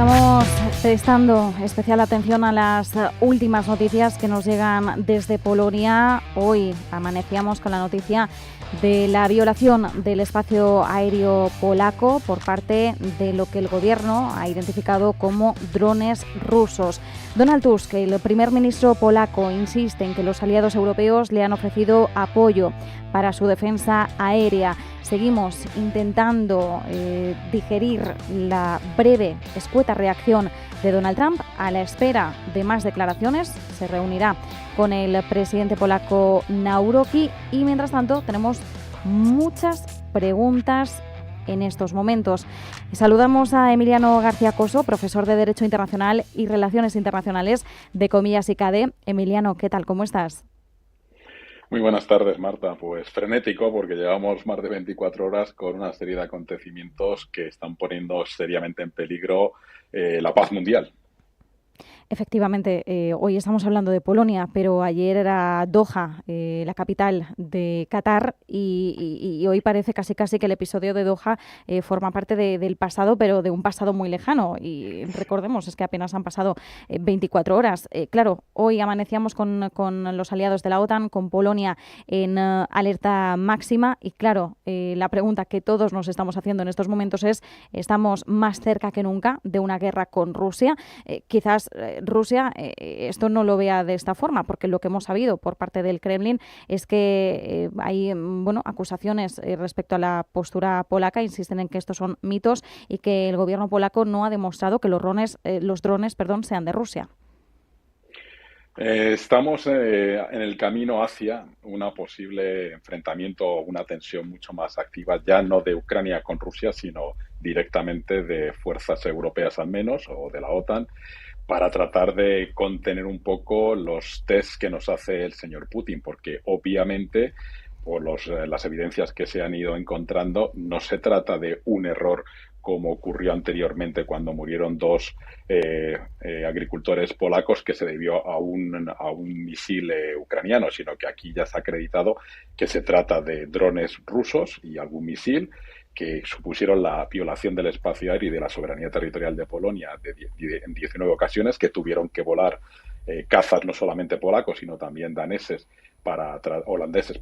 Estamos prestando especial atención a las últimas noticias que nos llegan desde Polonia. Hoy amanecíamos con la noticia de la violación del espacio aéreo polaco por parte de lo que el gobierno ha identificado como drones rusos. Donald Tusk, el primer ministro polaco, insiste en que los aliados europeos le han ofrecido apoyo para su defensa aérea. Seguimos intentando digerir la breve, escueta reacción de Donald Trump. A la espera de más declaraciones, se reunirá con el presidente polaco Nawrocki y, mientras tanto, tenemos muchas preguntas en estos momentos. Saludamos a Emiliano García Coso, profesor de Derecho Internacional y Relaciones Internacionales de Comillas y CADE. Emiliano, ¿qué tal? ¿Cómo estás? Muy buenas tardes, Marta. Pues frenético, porque llevamos más de 24 horas con una serie de acontecimientos que están poniendo seriamente en peligro la paz mundial. Efectivamente, hoy estamos hablando de Polonia, pero ayer era Doha, la capital de Qatar, y hoy parece casi que el episodio de Doha forma parte del pasado, pero de un pasado muy lejano. Y recordemos, es que apenas han pasado 24 horas. Claro, hoy amanecíamos con los aliados de la OTAN, con Polonia en alerta máxima, y claro, la pregunta que todos nos estamos haciendo en estos momentos es, ¿estamos más cerca que nunca de una guerra con Rusia? Quizás Rusia esto no lo vea de esta forma, porque lo que hemos sabido por parte del Kremlin es que hay acusaciones respecto a la postura polaca, insisten en que estos son mitos y que el gobierno polaco no ha demostrado que los drones sean de Rusia. Estamos en el camino hacia un posible enfrentamiento o una tensión mucho más activa, ya no de Ucrania con Rusia, sino directamente de fuerzas europeas al menos, o de la OTAN, para tratar de contener un poco los tests que nos hace el señor Putin, porque obviamente, por las evidencias que se han ido encontrando, no se trata de un error como ocurrió anteriormente cuando murieron dos agricultores polacos, que se debió a un misil ucraniano, sino que aquí ya se ha acreditado que se trata de drones rusos y algún misil que supusieron la violación del espacio aéreo y de la soberanía territorial de Polonia en 19 ocasiones, que tuvieron que volar cazas no solamente polacos, sino también holandeses,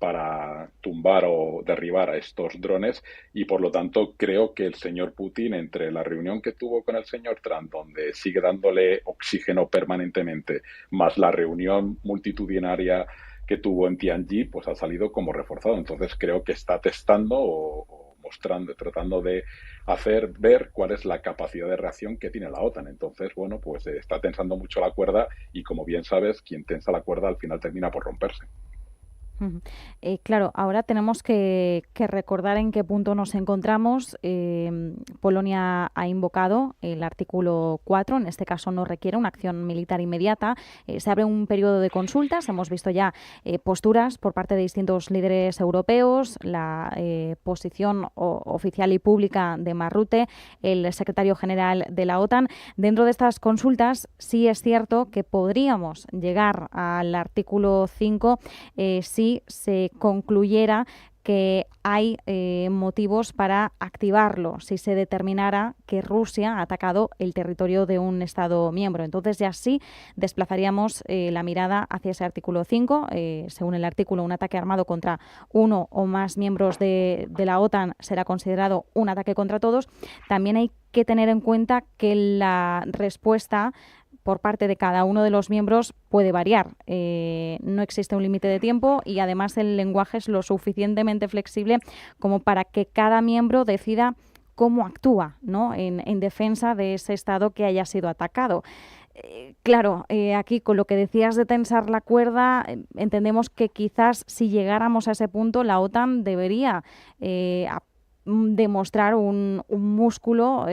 para tumbar o derribar a estos drones. Y por lo tanto creo que el señor Putin, entre la reunión que tuvo con el señor Trump, donde sigue dándole oxígeno permanentemente, más la reunión multitudinaria que tuvo en Tianjin, pues ha salido como reforzado. Entonces creo que está testando o mostrando, tratando de hacer ver cuál es la capacidad de reacción que tiene la OTAN. Entonces, bueno, pues está tensando mucho la cuerda y, como bien sabes, quien tensa la cuerda al final termina por romperse. Claro, ahora tenemos que recordar en qué punto nos encontramos. Polonia ha invocado el artículo 4, en este caso no requiere una acción militar inmediata. Se abre un periodo de consultas, hemos visto ya posturas por parte de distintos líderes europeos, la posición oficial y pública de Mark Rutte, el secretario general de la OTAN. Dentro de estas consultas sí es cierto que podríamos llegar al artículo 5 si se concluyera que hay motivos para activarlo, si se determinara que Rusia ha atacado el territorio de un Estado miembro. Entonces ya sí desplazaríamos la mirada hacia ese artículo 5. Según el artículo, un ataque armado contra uno o más miembros de la OTAN será considerado un ataque contra todos. También hay que tener en cuenta que la respuesta por parte de cada uno de los miembros puede variar. No existe un límite de tiempo y además el lenguaje es lo suficientemente flexible como para que cada miembro decida cómo actúa, ¿no?, en defensa de ese Estado que haya sido atacado. Claro, aquí con lo que decías de tensar la cuerda, entendemos que quizás si llegáramos a ese punto la OTAN debería demostrar un músculo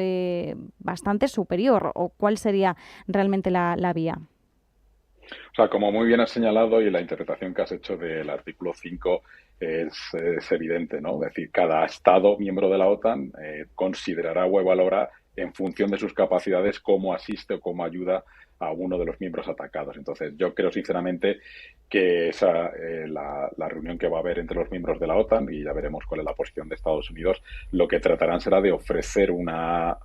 bastante superior. ¿O cuál sería realmente la vía? O sea, como muy bien has señalado, y la interpretación que has hecho del artículo 5 es evidente, ¿no? Es decir, cada Estado miembro de la OTAN considerará o evaluará en función de sus capacidades cómo asiste o cómo ayuda a uno de los miembros atacados. Entonces, yo creo sinceramente que la reunión que va a haber entre los miembros de la OTAN, y ya veremos cuál es la posición de Estados Unidos, lo que tratarán será de ofrecer una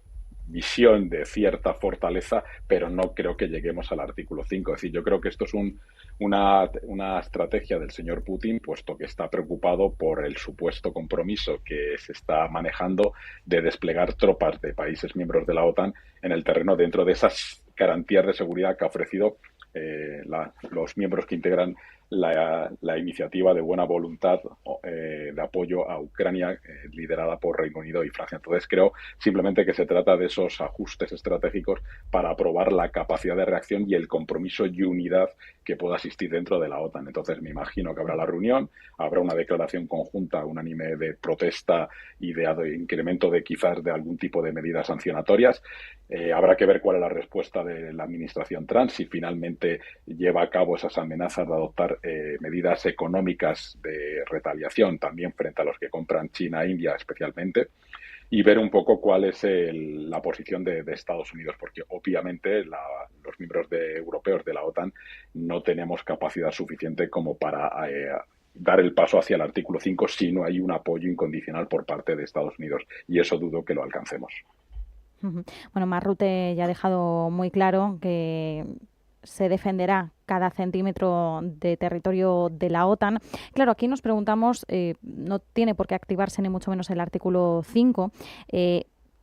visión de cierta fortaleza, pero no creo que lleguemos al artículo 5. Es decir, yo creo que esto es una estrategia del señor Putin, puesto que está preocupado por el supuesto compromiso que se está manejando de desplegar tropas de países miembros de la OTAN en el terreno dentro de esas garantías de seguridad que ha ofrecido los miembros que integran la iniciativa de buena voluntad de apoyo a Ucrania liderada por Reino Unido y Francia. Entonces creo simplemente que se trata de esos ajustes estratégicos para aprobar la capacidad de reacción y el compromiso y unidad que pueda existir dentro de la OTAN. Entonces me imagino que habrá la reunión, habrá una declaración conjunta unánime de protesta y de incremento de quizás de algún tipo de medidas sancionatorias. Habrá que ver cuál es la respuesta de la administración Trump, si finalmente lleva a cabo esas amenazas de adoptar medidas económicas de retaliación también frente a los que compran China e India especialmente, y ver un poco cuál es la posición de Estados Unidos, porque obviamente los miembros europeos de la OTAN no tenemos capacidad suficiente como para dar el paso hacia el artículo 5 si no hay un apoyo incondicional por parte de Estados Unidos, y eso dudo que lo alcancemos. Bueno, Mark Rutte ya ha dejado muy claro que se defenderá cada centímetro de territorio de la OTAN. Claro, aquí nos preguntamos, no tiene por qué activarse ni mucho menos el artículo 5.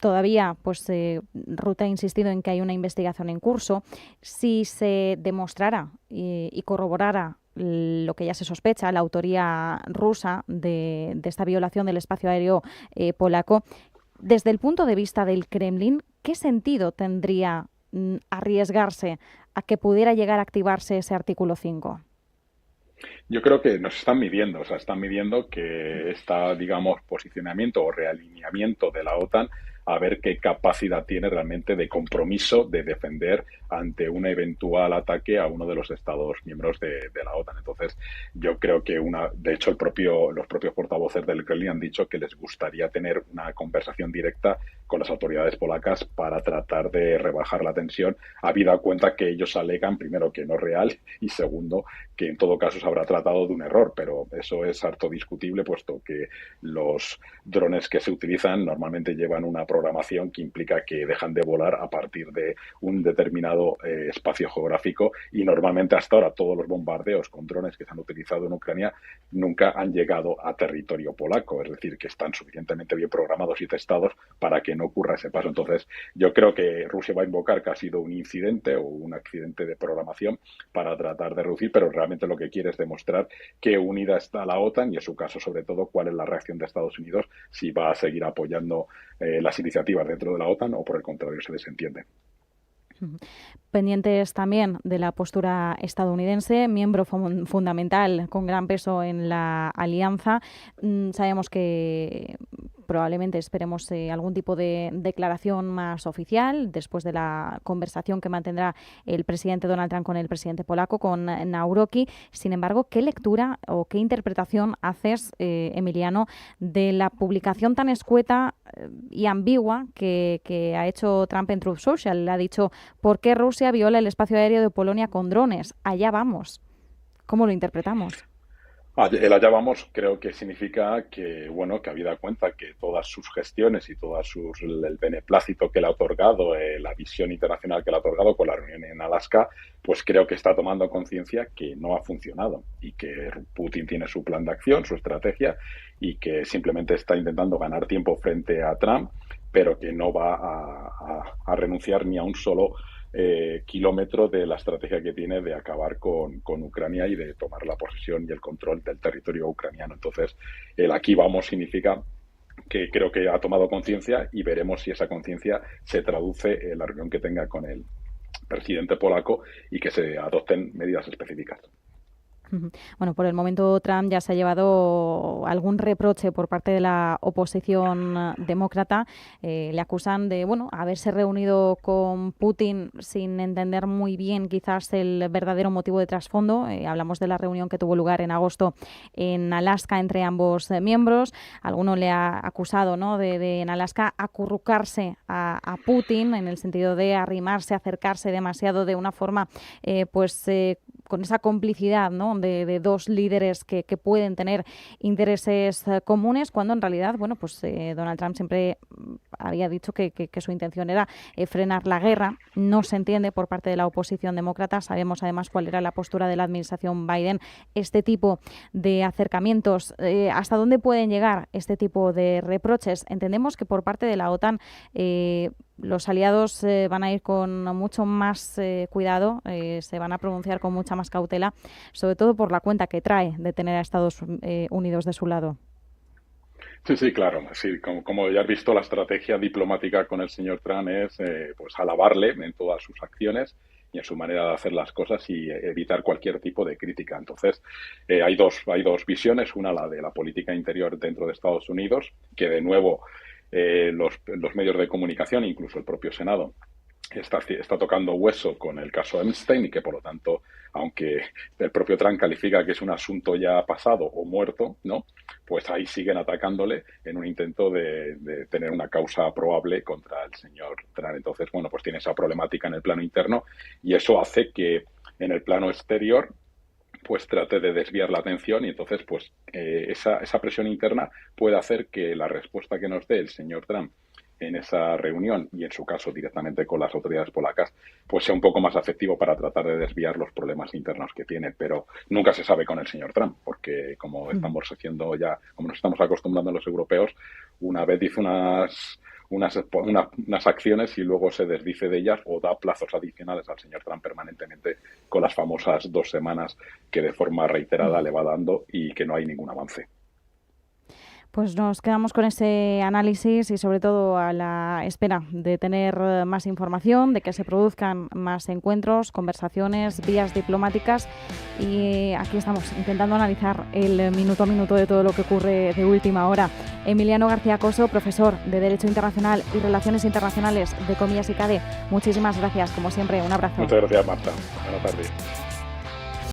Todavía, pues, Rutte ha insistido en que hay una investigación en curso. Si se demostrara y corroborara lo que ya se sospecha, la autoría rusa de esta violación del espacio aéreo polaco, desde el punto de vista del Kremlin, ¿qué sentido tendría arriesgarse a que pudiera llegar a activarse ese artículo 5? Yo creo que nos están midiendo, o sea, están midiendo que está, digamos, posicionamiento o realineamiento de la OTAN a ver qué capacidad tiene realmente de compromiso de defender ante un eventual ataque a uno de los Estados miembros de la OTAN. Entonces, yo creo que de hecho, los propios portavoces del Kremlin han dicho que les gustaría tener una conversación directa con las autoridades polacas para tratar de rebajar la tensión, habida cuenta que ellos alegan, primero, que no es real y segundo, que en todo caso se habrá tratado de un error, pero eso es harto discutible, puesto que los drones que se utilizan normalmente llevan una programación que implica que dejan de volar a partir de un determinado espacio geográfico, y normalmente hasta ahora todos los bombardeos con drones que se han utilizado en Ucrania nunca han llegado a territorio polaco, es decir, que están suficientemente bien programados y testados para que no ocurra ese paso. Entonces, yo creo que Rusia va a invocar que ha sido un incidente o un accidente de programación para tratar de reducir, pero realmente lo que quiere es demostrar que unida está la OTAN y, en su caso, sobre todo, cuál es la reacción de Estados Unidos, si va a seguir apoyando las iniciativas dentro de la OTAN o, por el contrario, se desentiende. Pendientes también de la postura estadounidense, miembro fundamental con gran peso en la alianza. Sabemos que probablemente esperemos algún tipo de declaración más oficial después de la conversación que mantendrá el presidente Donald Trump con el presidente polaco, con Nawrocki. Sin embargo, ¿qué lectura o qué interpretación haces, Emiliano, de la publicación tan escueta y ambigua que ha hecho Trump en Truth Social? Le ha dicho: ¿por qué Rusia viola el espacio aéreo de Polonia con drones? Allá vamos. ¿Cómo lo interpretamos? El allá vamos creo que significa que, bueno, que habida cuenta que todas sus gestiones y el beneplácito que le ha otorgado, la visión internacional que le ha otorgado con la reunión en Alaska, pues creo que está tomando conciencia que no ha funcionado y que Putin tiene su plan de acción, su estrategia, y que simplemente está intentando ganar tiempo frente a Trump, pero que no va a renunciar ni a un solo kilómetro de la estrategia que tiene de acabar con Ucrania y de tomar la posesión y el control del territorio ucraniano. Entonces, el aquí vamos significa que creo que ha tomado conciencia, y veremos si esa conciencia se traduce en la reunión que tenga con el presidente polaco y que se adopten medidas específicas. Bueno, por el momento Trump ya se ha llevado algún reproche por parte de la oposición demócrata. Le acusan de, bueno, haberse reunido con Putin sin entender muy bien quizás el verdadero motivo de trasfondo. Hablamos de la reunión que tuvo lugar en agosto en Alaska entre ambos miembros. Alguno le ha acusado, ¿no?, de en Alaska acurrucarse a Putin, en el sentido de arrimarse, acercarse demasiado de una forma, con esa complicidad, ¿no?, de dos líderes que pueden tener intereses comunes, cuando en realidad, bueno, pues Donald Trump siempre había dicho que su intención era frenar la guerra. No se entiende por parte de la oposición demócrata. Sabemos además cuál era la postura de la administración Biden. Este tipo de acercamientos, ¿hasta dónde pueden llegar este tipo de reproches? Entendemos que por parte de la OTAN los aliados van a ir con mucho más cuidado, se van a pronunciar con mucha más cautela, sobre todo por la cuenta que trae de tener a Estados Unidos de su lado. Sí, sí, claro. Sí, como ya has visto, la estrategia diplomática con el señor Trump es pues alabarle en todas sus acciones y en su manera de hacer las cosas y evitar cualquier tipo de crítica. Entonces, hay dos visiones. Una, la de la política interior dentro de Estados Unidos, que de nuevo los medios de comunicación, incluso el propio Senado, está tocando hueso con el caso Epstein y que, por lo tanto, aunque el propio Trump califica que es un asunto ya pasado o muerto, ¿no? Pues ahí siguen atacándole en un intento de tener una causa probable contra el señor Trump. Entonces, bueno, pues tiene esa problemática en el plano interno y eso hace que en el plano exterior pues trate de desviar la atención y entonces pues esa presión interna puede hacer que la respuesta que nos dé el señor Trump en esa reunión y en su caso directamente con las autoridades polacas pues sea un poco más efectivo para tratar de desviar los problemas internos que tiene, pero nunca se sabe con el señor Trump porque como estamos haciendo ya, como nos estamos acostumbrando los europeos, una vez dice unas acciones y luego se desdice de ellas o da plazos adicionales al señor Trump permanentemente con las famosas 2 semanas que de forma reiterada le va dando y que no hay ningún avance. Pues nos quedamos con ese análisis y sobre todo a la espera de tener más información, de que se produzcan más encuentros, conversaciones, vías diplomáticas y aquí estamos intentando analizar el minuto a minuto de todo lo que ocurre de última hora. Emiliano García Coso, profesor de Derecho Internacional y Relaciones Internacionales de Comillas y CADE, muchísimas gracias, como siempre, un abrazo. Muchas gracias, Marta. Buenas tardes.